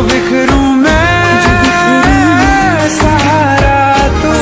बिखरूं मैं सहारा तू।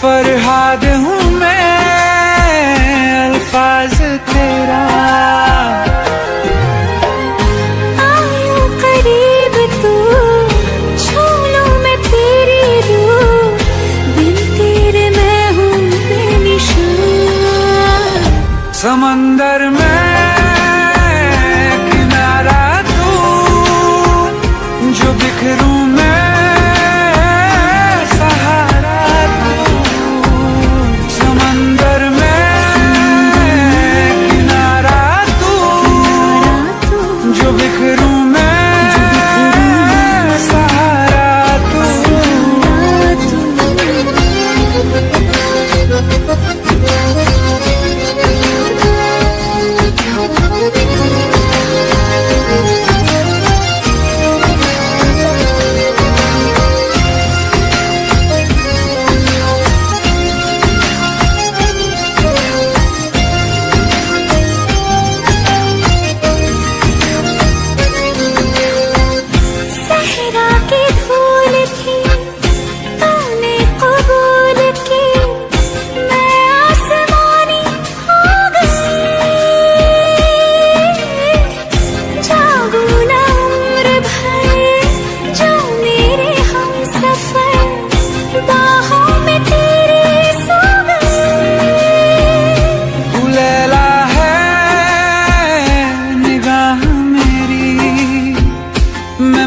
फरहाद हूँ मैं अल्फाज तेरा। आयो करीब तू, छू लूं मैं तेरी रूह, बिन तेरे मैं हूँ बेनिशान। समंदर में किनारा तू, जो बिखरूं मैं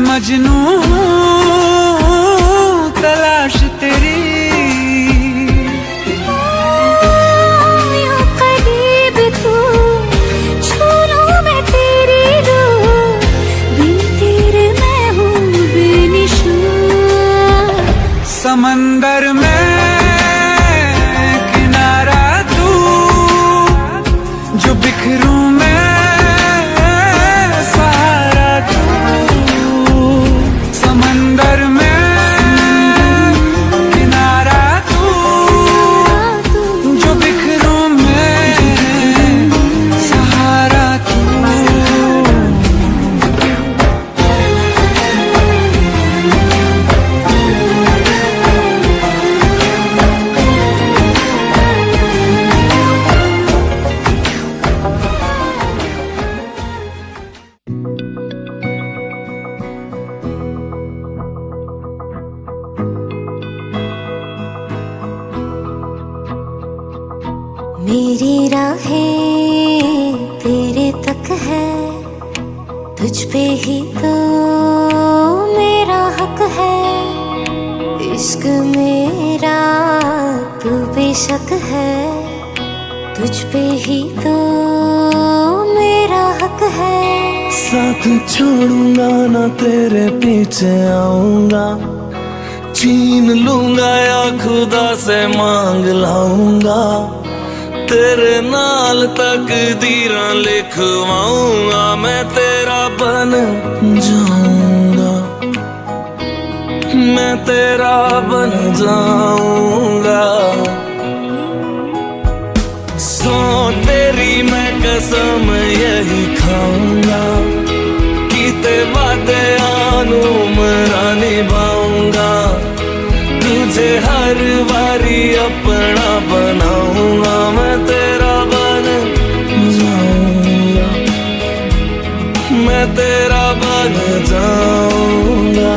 मजनू तलाश तेरी। यूं करीब तू, छू लूं मैं तेरी रूह, बिन तेरे मैं हूँ बेनिशान। समंदर में किनारा तू, जो बिखरूं मैं मेरी राहें तेरे तक है, तुझ पे ही तो मेरा हक है। इश्क मेरा तू बेशक है, तुझ पे ही तो मेरा हक है। साथ छोड़ूंगा ना तेरे पीछे आऊंगा, छीन लूंगा या खुदा से मांग लाऊंगा। तेरे नाल तकदीरां लिखवाऊंगा, मैं तेरा बन जाऊंगा, मैं तेरा बन जाऊंगा। सो तेरी मैं कसम यही खाऊंगा, कीते वादे आनू मरा निभाऊंगा। तुझे हर बारी अपना बनाऊंगा, मैं तेरा बन जाऊंगा, मैं तेरा बन जाऊंगा।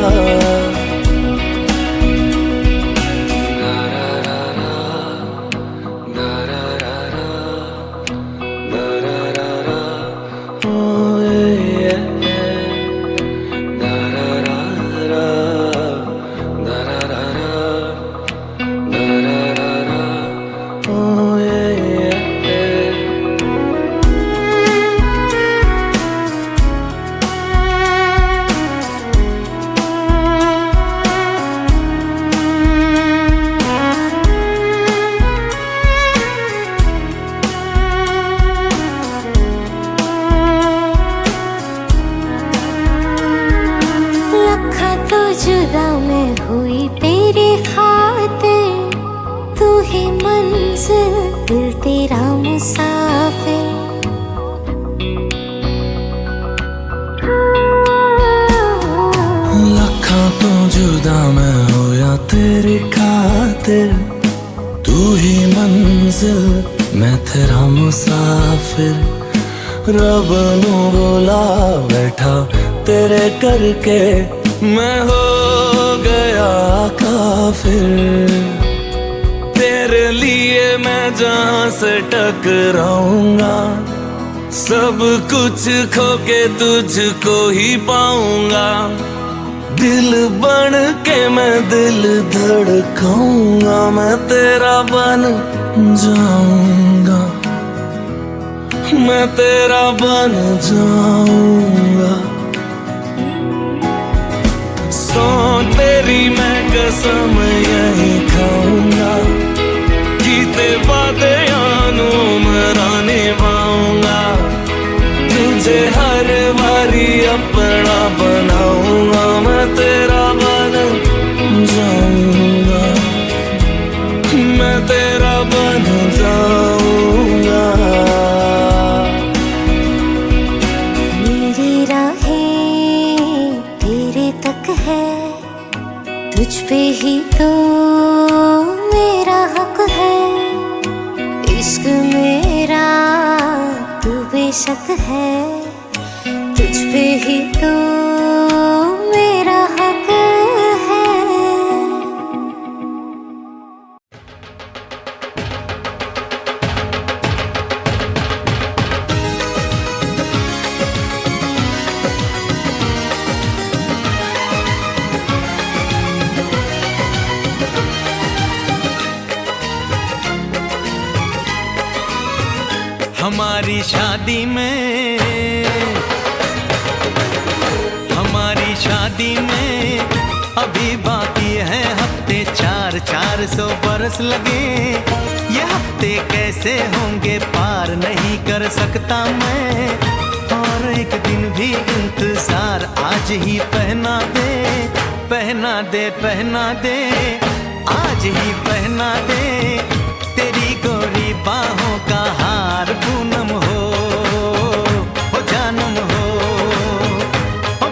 खातिर, तू ही मंजिल मैं तेरा मुसाफिर। रब नू बोला बैठा तेरे करके, मैं हो गया काफिर। तेरे लिए मैं जहां से टकराऊंगा, सब कुछ खो के तुझको ही पाऊंगा। दिल बन के मैं दिल धड़काऊंगा, मैं तेरा बन जाऊंगा, मैं तेरा बन जाऊंगा। सो तेरी मैं कसम यही खाऊंगा, कीते वादे आनू मरा निभाऊंगा। तुझे हर बारी अपना बनाऊंगा, मैं तेरा बन जाऊंगा, मैं तेरा बन जाऊंगा। मेरी राहें तेरे तक है, तुझ पे ही तो मेरा हक है। इश्क मेरा तू बेशक है, तुझ पे ही तो मेरा हक है। हमारी शादी में, हमारी शादी में अभी बाकी है हफ्ते 400 बरस लगे। ये हफ्ते कैसे होंगे पार नहीं कर सकता मैं, और एक दिन भी इंतजार आज ही पहना दे, पहना दे, पहना दे, आज ही पहना दे। तेरी गोरी बाहों का हार पूनम हो जानम हो,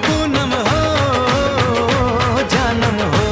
पूनम हो जानम हो।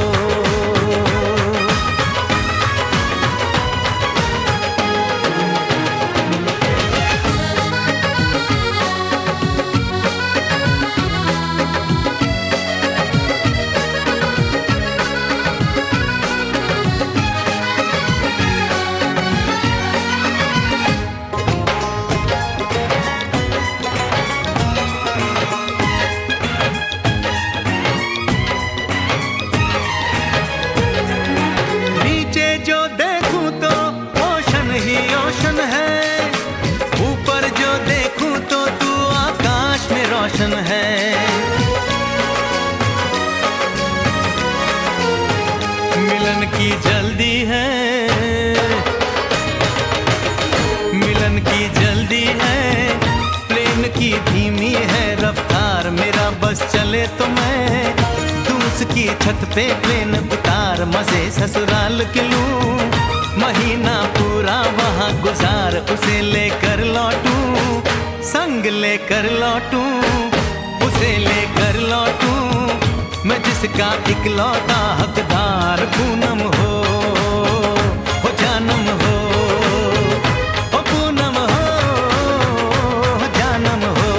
है मिलन की जल्दी है, मिलन की जल्दी है। प्लेन की धीमी है रफ्तार, मेरा बस चले तो मैं तू उसकी छत पे प्लेन उतार। मजे ससुराल के लूं, महीना पूरा वहाँ गुजार। उसे लेकर लौटूं, संग लेकर लौटूं, उसे लेकर लौटूं मैं जिसका इकलौता हकदार। पूनम हो जानम हो, पूनम हो जानम हो।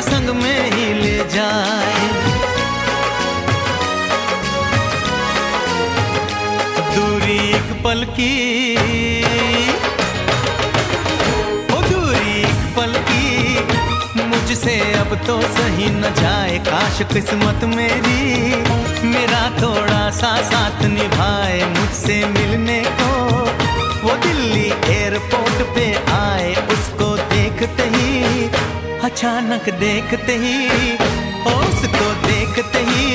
संग में ही ले जाए। दूरी एक पल की, ओ दूरी एक पल की मुझसे अब तो सही न जाए। काश किस्मत मेरी मेरा थोड़ा सा साथ निभाए, मुझसे मिलने को वो दिल्ली एयरपोर्ट पे आए। उसको देखते ही, अचानक देखते ही, उसको देखते ही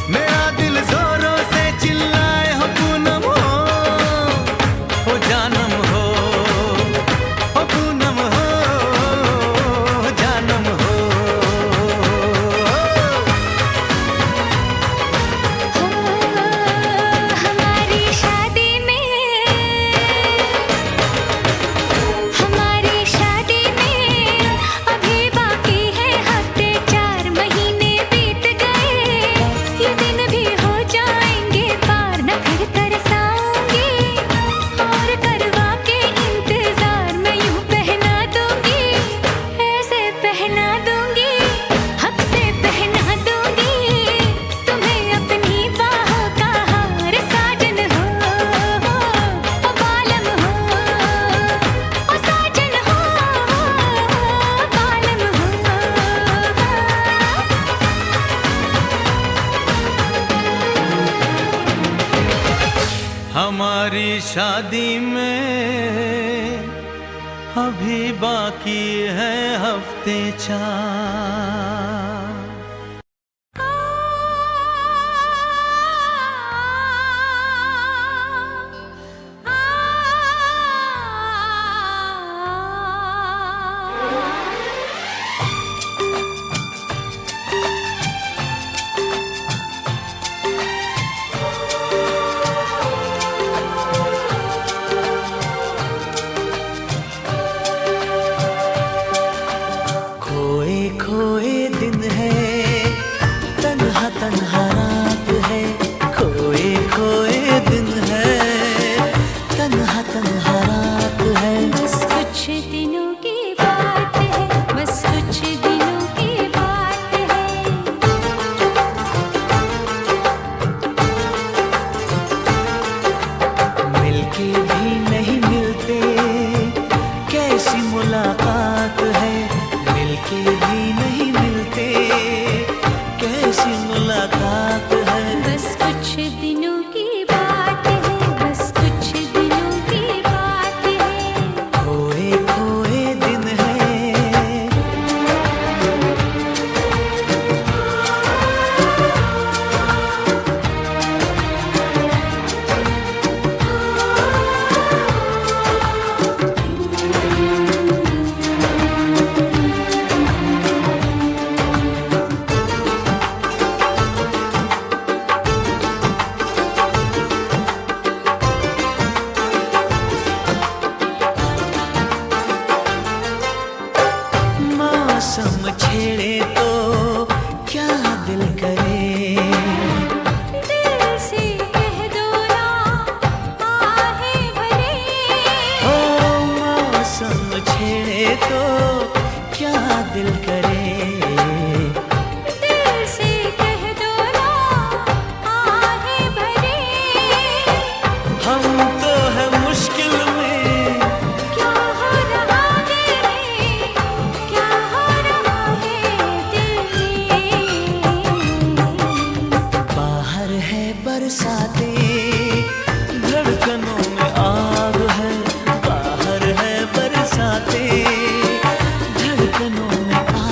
मेरा दिल जोरों से चिल्लाए, हो पूनम हो जानम हो, हो पूनम हो जानम हो। हमारी शादी में, हमारी शादी में अभी बाकी है हफ्ते, 4 महीने बीत गए। ये दिन भी हो जाएंगे पार, न फिर तरसाऊंगी और करवा के इंतजार मैं यूं पहना दूंगी, ऐसे पहना दूंगी, हक से पहना दूंगी तुम्हें अपनी बाहों का हार। साजन हो, ओ बालम हो, ओ साजन हो, बालम हो। हमारी शादी में अभी बाकी है हफ्ते 4। खोए खोए दिन है, तन्हा तन्हा रात है। खोए खोए दिन है, तन्हा तन्हा रात है। बस कुछ दिनों की बात है, बस कुछ दिनों की बात है। मिलके भी नहीं मिलते, कैसी मुलाकात है। मिलके भी नहीं मिलते, कैसी मुलाकात है। बस कुछ दिनों की बात है, बस कुछ दिनों की बात है। खोए खोए दिन है। मौसम छेड़े तो क्या दिल करे। दिल से कह दो ना आहें भरे, ओ मौसम छेड़े तो क्या दिल करे। दिल से कह दो ना आहें भरे। हम तो है मुश्किल में, क्या हो रहा है, क्या हो रहा है दिल में। बाहर है बरसाते, धड़कनों में आग है। बाहर है बरसाते, धड़कनों में आग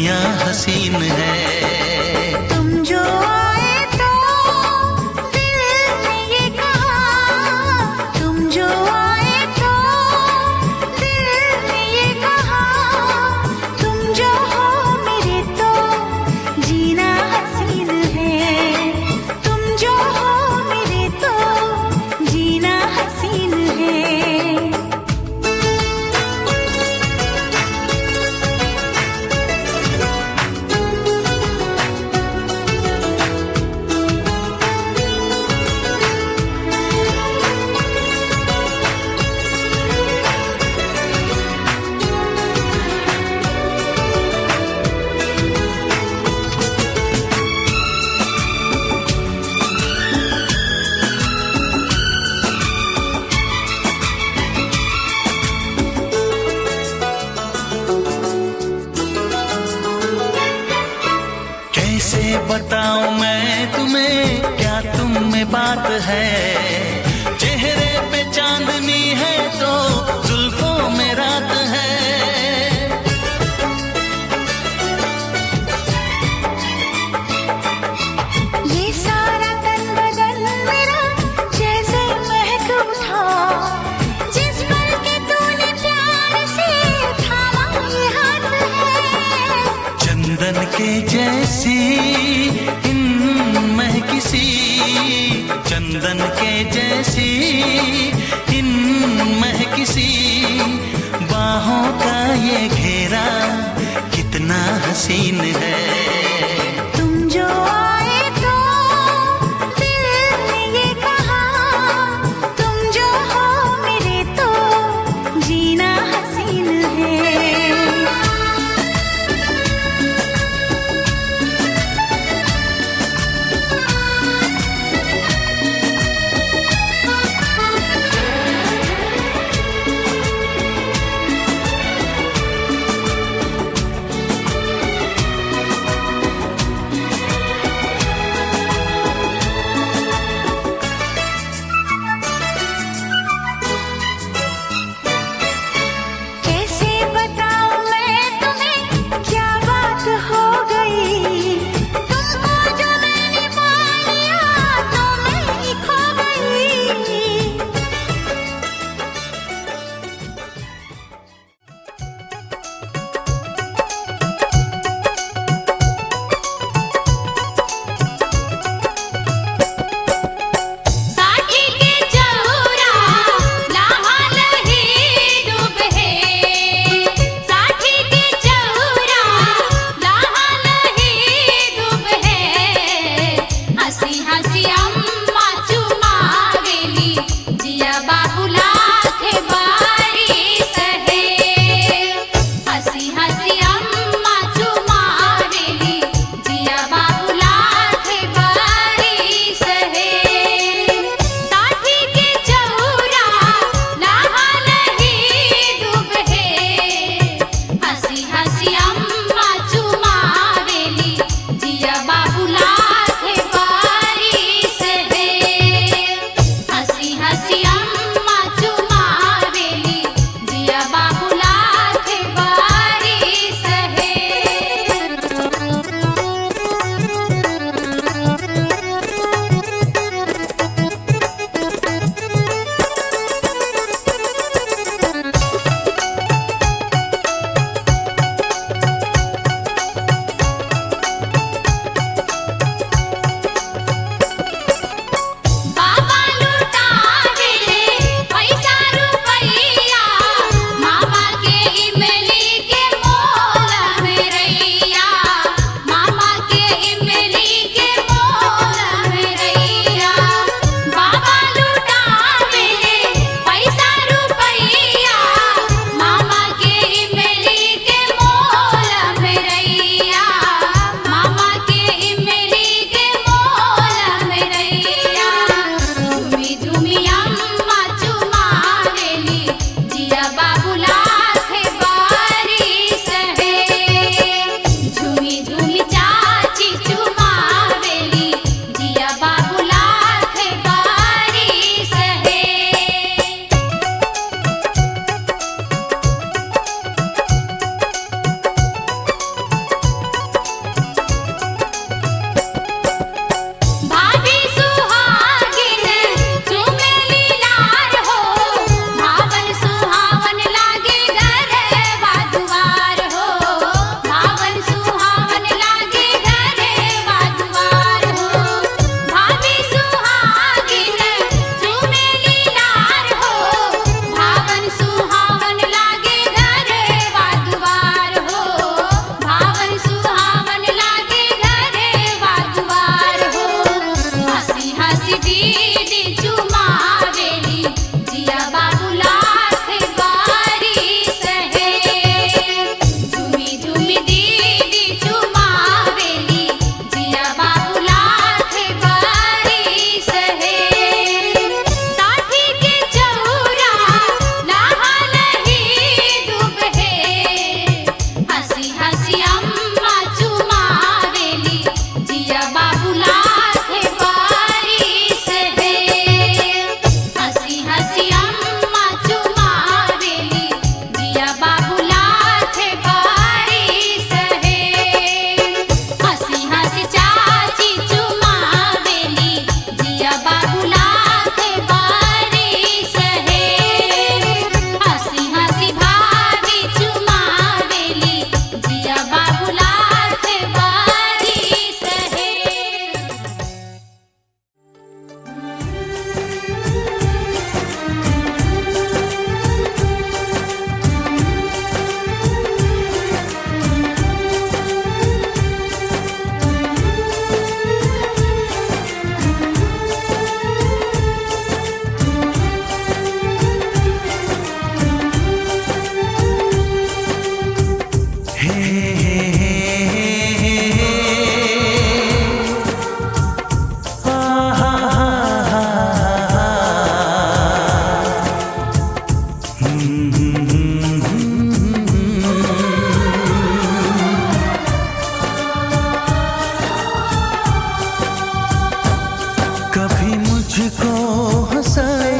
दुनिया हसीन है। तुम जो आए तो दिल ने ये कहा, तुम जो आए तो दिल ने ये कहा, तुम जो हो मेरे तो जीना हसीन है, तुम जो हो मेरे तो जीना हसीन है। कैसे बताऊं मैं तुम्हें, क्या तुम में बात है, चेहरे पे चांदनी है तो जुल्फों में रात है। ये सारा तन बदन मेरा जैसे महक उठा, जिस पल के तूने प्यार से थामा ये हाथ है। चंदन के जैसी इन महकिसी, चंदन के जैसी इन महकिसी बाहों का ये घेरा कितना हसीन है। तुम जो आए तो दिल ने ये कहा, तुम जो हो मेरे तो जीना हसीन है। मुझको हंसाए,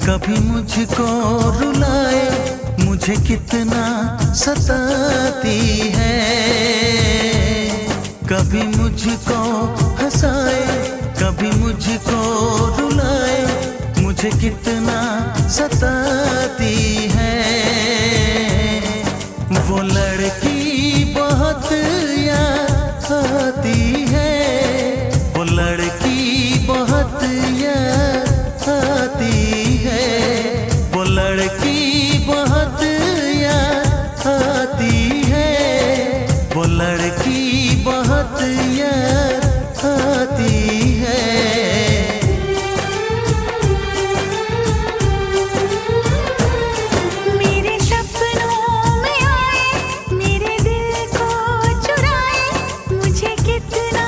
कभी मुझको रुलाए, मुझे कितना सताती है। कभी मुझको हंसाए, कभी मुझको रुलाए, मुझे कितना सताती है। वो लड़की बहुत याद आती है, वो लड़की बहुत याद आती है, वो लड़की बहुत याद आती है, वो लड़की बहुत याद आती है। मेरे सपनों में आए, मेरे दिल को चुराए, मुझे कितना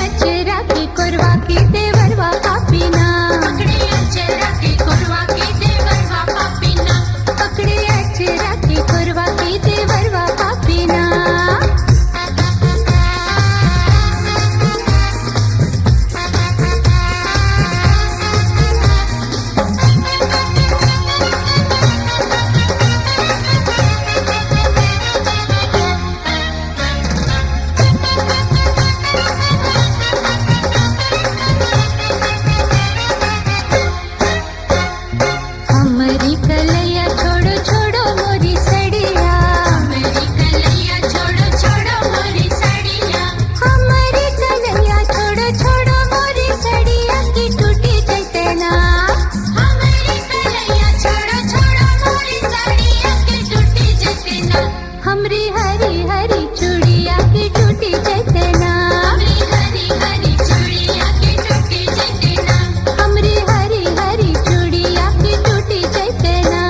अचरा की कोरवा की देवरवा पापीना, पकड़े अचरा की कोरवा की देवरवा पापीना, पकड़े अचरा की कोरवा की देवरवा पापीना। हमारी कलैया छोड़ो छोड़ो मोरी सड़िया, हमारी कलैया छोड़ो छोड़ो मोरी सड़िया, हमारी कलैया छोड़ो छोड़ो मोरी सड़िया की टूटी चैतना, हमारी कलैया छोड़ो छोड़ो मोरी सड़िया की टूटी चैतना, हमरी हरी हरी चूड़िया की टूटी चैतना, हमरी हरी हरी चूड़िया की टूटी चैतना, हमरी हरी हरी चूड़िया की टूटी चैतना।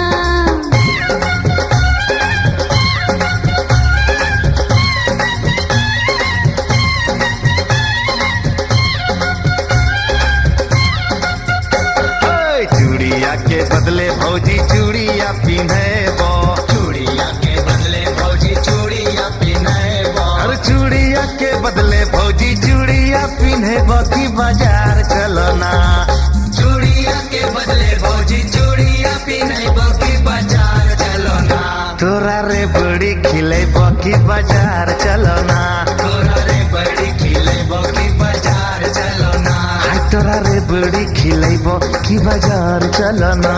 ओए, चूड़िया के बदले भौजी चूड़िया पिन्हे बो, चूड़िया के बदले भौजी चूड़िया पिन्हे बो, अरे चूड़िया के बदले भौजी चूड़िया पिन्हे बो की बाजार चलो ना, चूड़िया के बदले भौजी चूड़िया पिन्हे बो की बाजार चलो ना, तोरा रे बड़ी खिले बो की बाजार चलो ना, तोरा रे बड़ी खिले बो की बाजार चलो ना, हाय तोरा रे बड़ी खिले बो की बाजार चलो ना।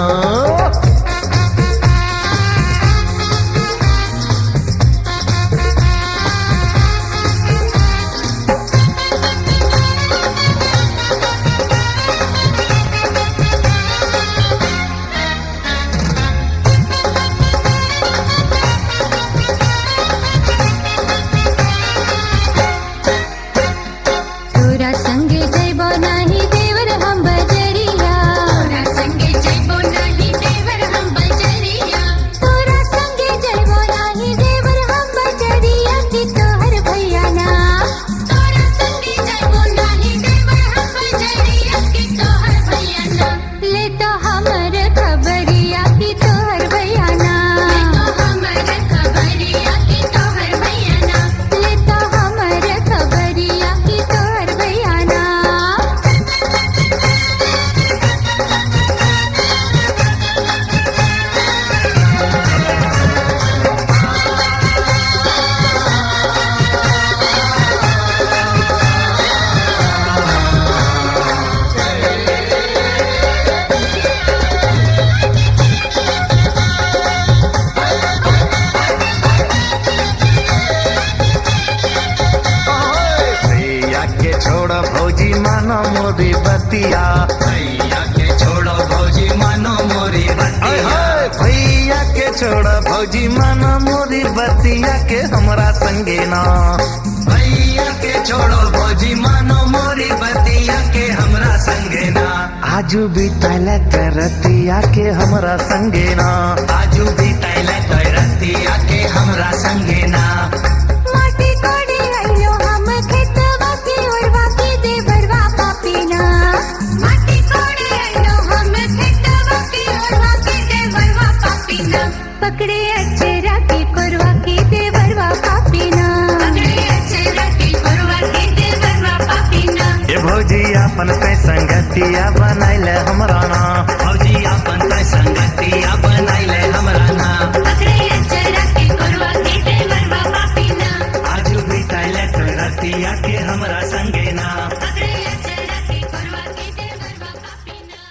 तोरा संगे जइबो नाही देवर हम बजरिया, तोरा संगे जइबो नाही देवर हम बजरिया, तोरा संगे जइबो नाही देवर हम बजरिया की तोहर भैया ना, तोरा संगे जइबो नाही देवर हम बजरिया की तोहर भैया ना, ले तो हमर खबरिया की तोहर भैया ना, ले तो हमर खबरिया की तोहर भैया ना, ले तो हमर खबरिया की तोहर भैया ना। भैया के छोड़ो भौजी मानो मोरी बतिया, भैया के छोड़ो भौजी मानो मोरी बतिया, भैया के छोड़ो भौजी मानो मोरी बतिया के हमरा संगे ना, भैया के छोड़ो भौजी मानो मोरी बतिया के हमरा संगे ना, आजू भी तैले करतिया के हमरा संगे ना, आजू भी तैले करतिया के हमरा संगे ना। माटी कोड़ी आइलो हम खेतवा की ओरवा की देवरवा पापीना, माटी कोड़ी आइलो हम खेतवा की ओरवा की देवरवा पापीना, पकड़े अचरा की कोरवा की देवरवा पापीना, पकड़े अचरा की कोरवा की देवरवा पापीना। ये भौजी अपन पे संगतिया बनाइले हमरा ना, भौजी अपन पे संगतिया बनाइले हमरा ना, पकड़े अचरा की कोरवा की देवरवा पापीना, आजू भी तैले करतिया के हमरा संगे ना। पकड़े अचरा की कोरवा की देवरवा पापीना।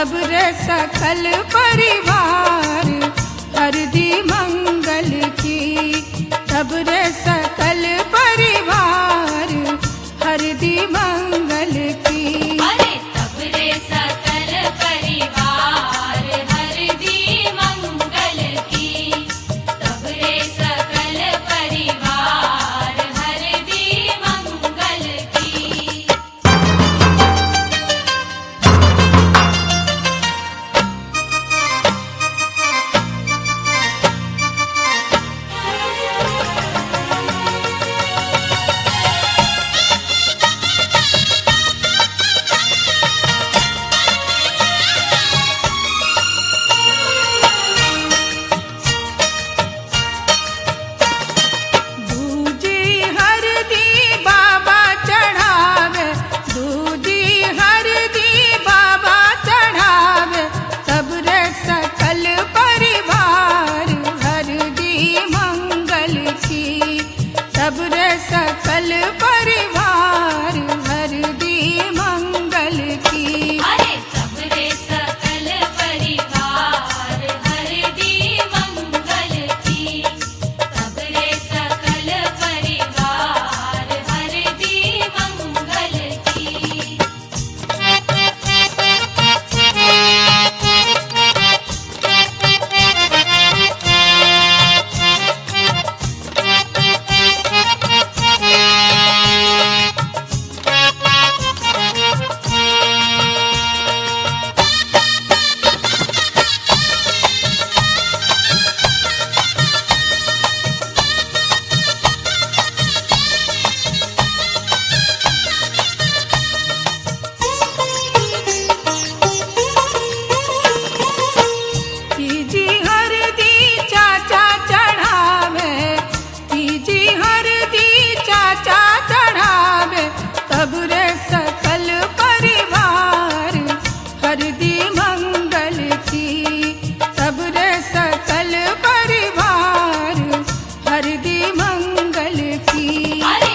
तब रे सकल परिवार हरदी मंगल की, तब रे सकल परिवार हरदी मंगल की। अरे तब रे सकल परिवार हरदी मंगल की, तब रे सकल परिवार हरदी मंगल की। दूजी हरदी बाबा चढ़ावे, दूजी हरदी बाबा चढ़ावे, तब रे सकल परिवार हरदी मंगल की, तब रे सकल परिवार हरदी मंगल की। अरे तब रे सकल परिवार हरदी मंगल की, तब रे सकल परिवार हरदी मंगल की। तीजी हरदी चाचा चढ़ावे, तीजी हरदी चाचा चढ़ावे, तब रे सकल परिवार हरदी मंगल की, तब रे सकल परिवार हरदी मंगल की। अरे